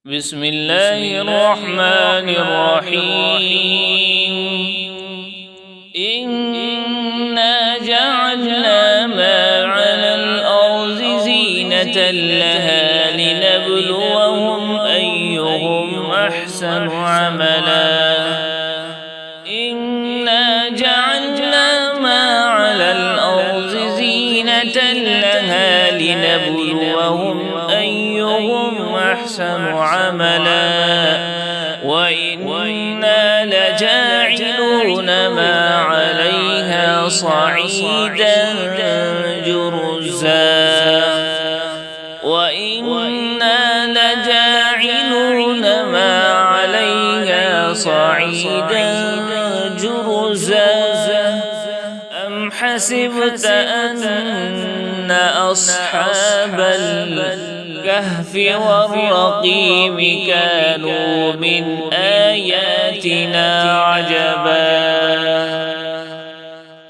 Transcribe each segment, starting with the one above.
بسم الله الرحمن الرحيم. إنا جعلنا ما على الأرض زينة لها لنبلوهم أيهم أحسن عملا. إنا جعلنا ما على الأرض زينة لها لنبلوهم أيهم أحسن عملا. وإنا لجاعلون ما عليها صعيدا جرزا. وإنا لجاعلون ما عليها صعيدا جرزا. أم حسبت أن أصحاب الكهف والرقيم كانوا من آياتنا عجبا.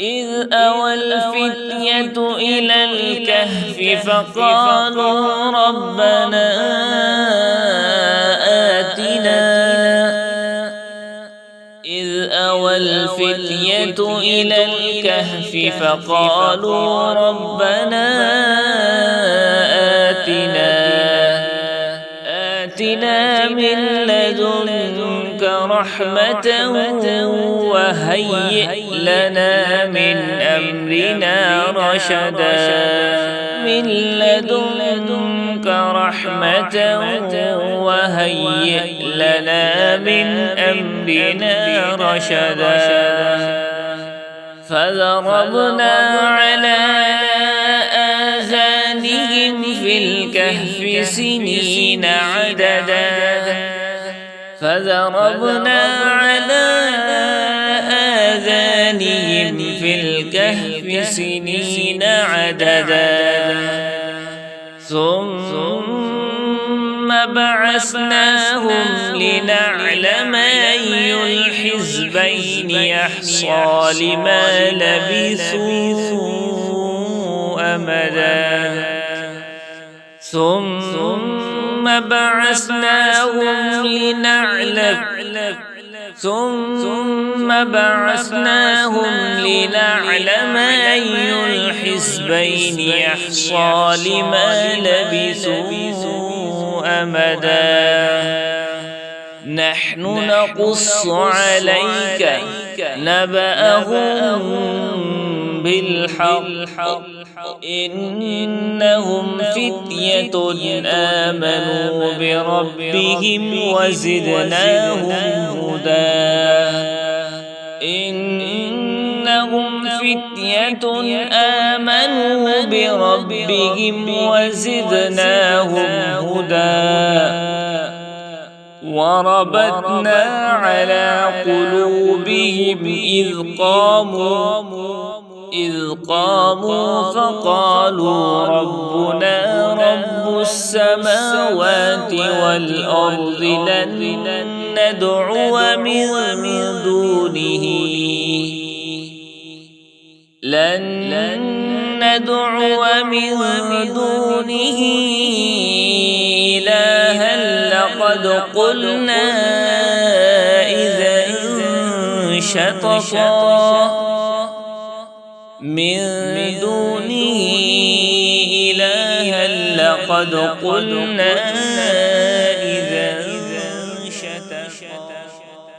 إذ أوى الفتية إلى الكهف فقالوا ربنا آتنا إذ أوى الفتية إلى الكهف فقالوا ربنا آتنا من لدنك رحمة وهيئ لنا من أمرنا رشدا. من لدنك رحمة وهيئ لنا من أمرنا رشدا. فضربنا على آذانهم في الكهف سنين عددا. فضربنا على آذانهم في الكهف سنين عددا. ثم بعثناهم لنعلم أي الحزبين أحصى لما لبثوا أمدا. ثم بعثناهم لنعلم أي الحزبين أحصى لما لبثوا أمدا. نحن نقص عليك نبأهم بالحق إنهم فتية آمنوا بربهم وزدناهم هدى. إنهم فتية آمنوا بربهم وزدناهم هدى. وربطنا على قلوبهم إذ قاموا فقالوا ربنا رب السماوات والأرض لن ندعو من دونه إلها لقد قلنا إذا شططا. من دونه إلها لقد قلنا إذا شططا.